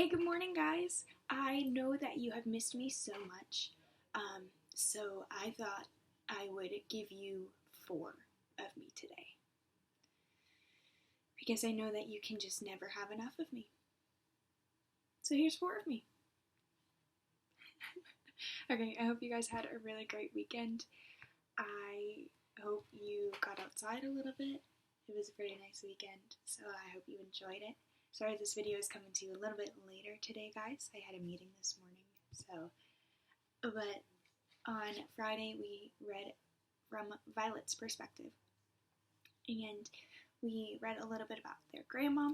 Hey, good morning, guys. I know that you have missed me so much, so I thought I would give you 4 of me today because I know that you can just never have enough of me. So here's 4 of me. Okay, I hope you guys had a really great weekend. I hope you got outside a little bit. It was a pretty nice weekend, so I hope you enjoyed it. Sorry this video is coming to you a little bit later today, guys. I had a meeting this morning, but on Friday we read from Violet's perspective, and we read a little bit about their grandma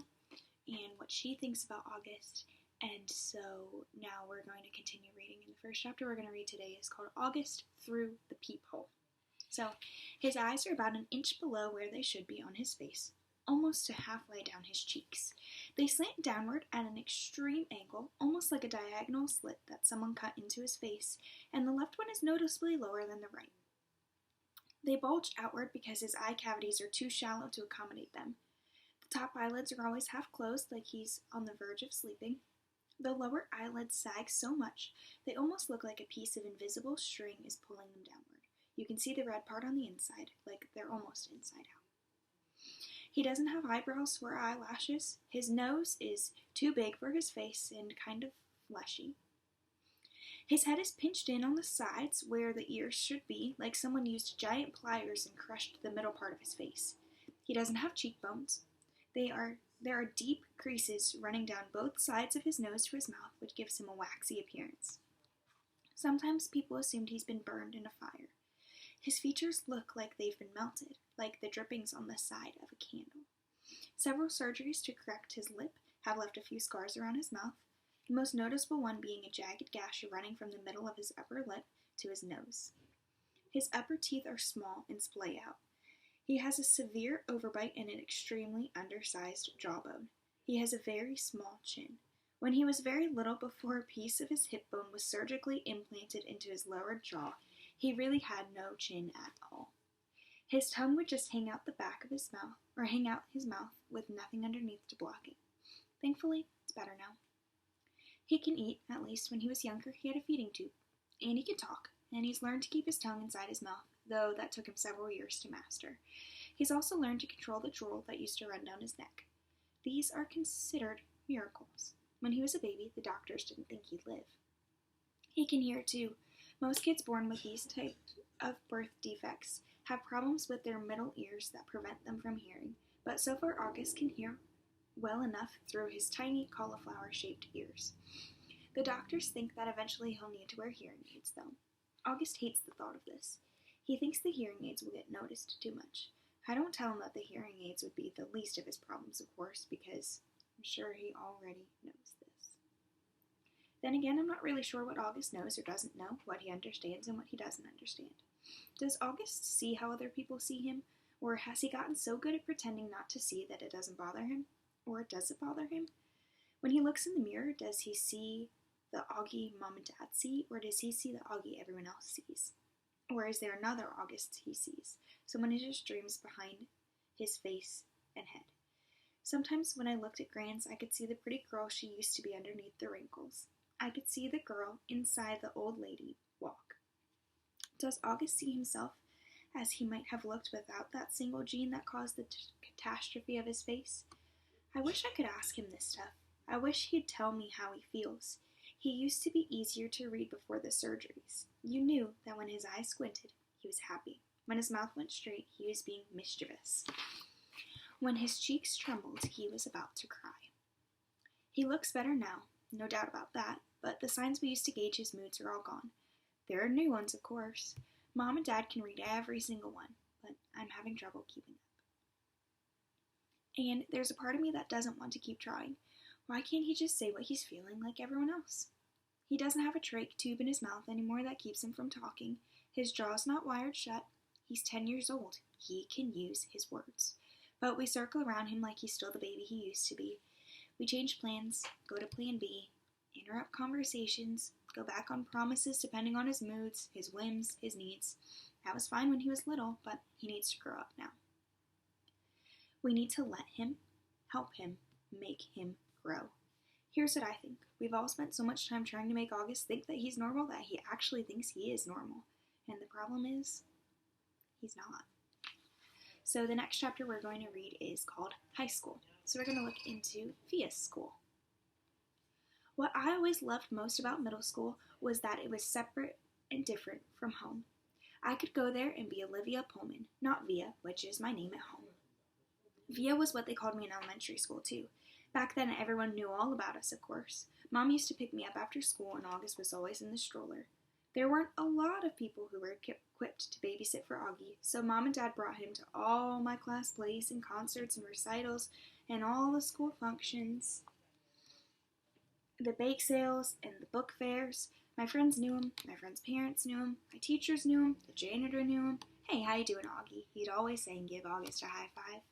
and what she thinks about August, and so now we're going to continue reading. In the first chapter we're going to read today is called August Through the Peephole. So, his eyes are about an inch below where they should be on his face, almost to halfway down his cheeks. They slant downward at an extreme angle, almost like a diagonal slit that someone cut into his face, and the left one is noticeably lower than the right. They bulge outward because his eye cavities are too shallow to accommodate them. The top eyelids are always half closed, like he's on the verge of sleeping. The lower eyelids sag so much they almost look like a piece of invisible string is pulling them downward. You can see the red part on the inside, like they're almost inside out. He doesn't have eyebrows or eyelashes. His nose is too big for his face and kind of fleshy. His head is pinched in on the sides where the ears should be, like someone used giant pliers and crushed the middle part of his face. He doesn't have cheekbones. There are deep creases running down both sides of his nose to his mouth, which gives him a waxy appearance. Sometimes people assumed he's been burned in a fire. His features look like they've been melted, like the drippings on the side of a candle. Several surgeries to correct his lip have left a few scars around his mouth, the most noticeable one being a jagged gash running from the middle of his upper lip to his nose. His upper teeth are small and splay out. He has a severe overbite and an extremely undersized jawbone. He has a very small chin. When he was very little, before a piece of his hip bone was surgically implanted into his lower jaw, he really had no chin at all. His tongue would just hang out the back of his mouth, or hang out his mouth with nothing underneath to block it. Thankfully, it's better now. He can eat, at least when he was younger he had a feeding tube. And he can talk, and he's learned to keep his tongue inside his mouth, though that took him several years to master. He's also learned to control the drool that used to run down his neck. These are considered miracles. When he was a baby, the doctors didn't think he'd live. He can hear, too. Most kids born with these types of birth defects have problems with their middle ears that prevent them from hearing, but so far August can hear well enough through his tiny cauliflower-shaped ears. The doctors think that eventually he'll need to wear hearing aids, though. August hates the thought of this. He thinks the hearing aids will get noticed too much. I don't tell him that the hearing aids would be the least of his problems, of course, because I'm sure he already knows this. Then again, I'm not really sure what August knows or doesn't know, what he understands and what he doesn't understand. Does August see how other people see him, or has he gotten so good at pretending not to see that it doesn't bother him? Or does it bother him? When he looks in the mirror, does he see the Augie Mom and Dad see, or does he see the Augie everyone else sees? Or is there another August he sees, someone who just dreams behind his face and head? Sometimes when I looked at Grans, I could see the pretty girl she used to be underneath the wrinkles. I could see the girl inside the old lady walk. Does August see himself as he might have looked without that single gene that caused the catastrophe of his face? I wish I could ask him this stuff. I wish he'd tell me how he feels. He used to be easier to read before the surgeries. You knew that when his eyes squinted, he was happy. When his mouth went straight, he was being mischievous. When his cheeks trembled, he was about to cry. He looks better now, no doubt about that, but the signs we used to gauge his moods are all gone. There are new ones, of course. Mom and Dad can read every single one, but I'm having trouble keeping up. And there's a part of me that doesn't want to keep trying. Why can't he just say what he's feeling like everyone else? He doesn't have a trach tube in his mouth anymore that keeps him from talking. His jaw's not wired shut. He's 10 years old. He can use his words. But we circle around him like he's still the baby he used to be. We change plans, go to plan B, interrupt conversations, go back on promises depending on his moods, his whims, his needs. That was fine when he was little, but he needs to grow up now. We need to let him, help him, make him grow. Here's what I think. We've all spent so much time trying to make August think that he's normal that he actually thinks he is normal. And the problem is, he's not. So the next chapter we're going to read is called High School. So we're going to look into Via's school. What I always loved most about middle school was that it was separate and different from home. I could go there and be Olivia Pullman, not Via, which is my name at home. Via was what they called me in elementary school too. Back then everyone knew all about us, of course. Mom used to pick me up after school and August was always in the stroller. There weren't a lot of people who were equipped to babysit for Augie, so Mom and Dad brought him to all my class plays and concerts and recitals and all the school functions, the bake sales and the book fairs. My friends knew him, my friends' parents knew him, my teachers knew him, the janitor knew him. Hey, how you doing, Augie? He'd always say and give August a high five.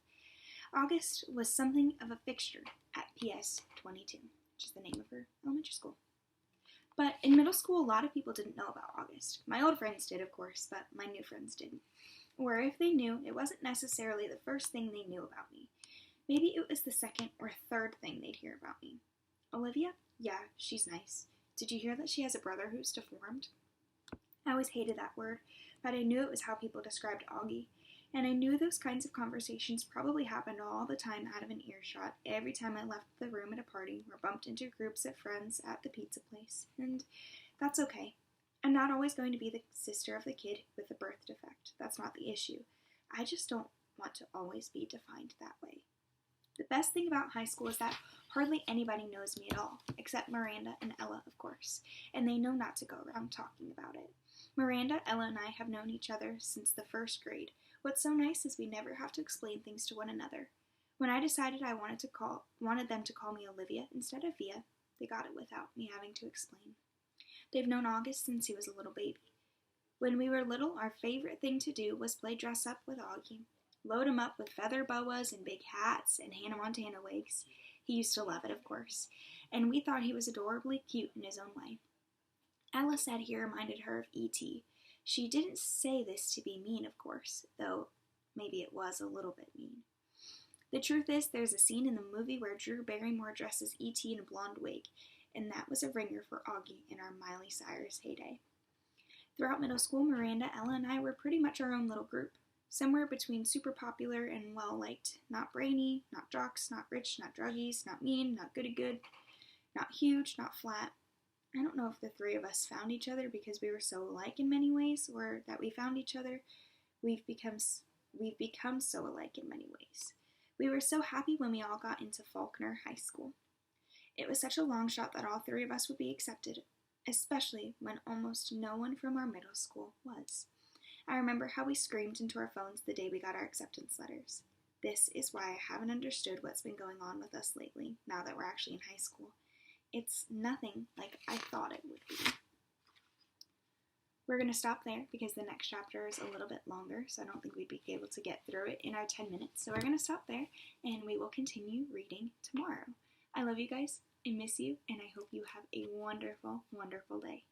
August was something of a fixture at PS 22, which is the name of her elementary school. But in middle school, a lot of people didn't know about August. My old friends did, of course, but my new friends didn't. Or if they knew, it wasn't necessarily the first thing they knew about me. Maybe it was the second or third thing they'd hear about me. Olivia? Yeah, she's nice. Did you hear that she has a brother who's deformed? I always hated that word, but I knew it was how people described Augie. And I knew those kinds of conversations probably happened all the time out of an earshot every time I left the room at a party or bumped into groups of friends at the pizza place. And that's okay. I'm not always going to be the sister of the kid with the birth defect. That's not the issue. I just don't want to always be defined that way. The best thing about high school is that hardly anybody knows me at all, except Miranda and Ella, of course, and they know not to go around talking about it. Miranda, Ella, and I have known each other since the first grade. What's so nice is we never have to explain things to one another. When I decided I wanted them to call me Olivia instead of Via, they got it without me having to explain. They've known August since he was a little baby. When we were little, our favorite thing to do was play dress up with Augie. Load him up with feather boas and big hats and Hannah Montana wigs. He used to love it, of course, and we thought he was adorably cute in his own way. Ella said he reminded her of E.T. She didn't say this to be mean, of course, though maybe it was a little bit mean. The truth is, there's a scene in the movie where Drew Barrymore dresses E.T. in a blonde wig, and that was a ringer for Augie in our Miley Cyrus heyday. Throughout middle school, Miranda, Ella, and I were pretty much our own little group. Somewhere between super popular and well-liked. Not brainy, not jocks, not rich, not druggies, not mean, not goody-good, not huge, not flat. I don't know if the three of us found each other because we were so alike in many ways, or that we found each other. We've become so alike in many ways. We were so happy when we all got into Faulkner High School. It was such a long shot that all three of us would be accepted, especially when almost no one from our middle school was. I remember how we screamed into our phones the day we got our acceptance letters. This is why I haven't understood what's been going on with us lately, now that we're actually in high school. It's nothing like I thought it would be. We're going to stop there because the next chapter is a little bit longer, so I don't think we'd be able to get through it in our 10 minutes. So we're going to stop there, and we will continue reading tomorrow. I love you guys, I miss you, and I hope you have a wonderful, wonderful day.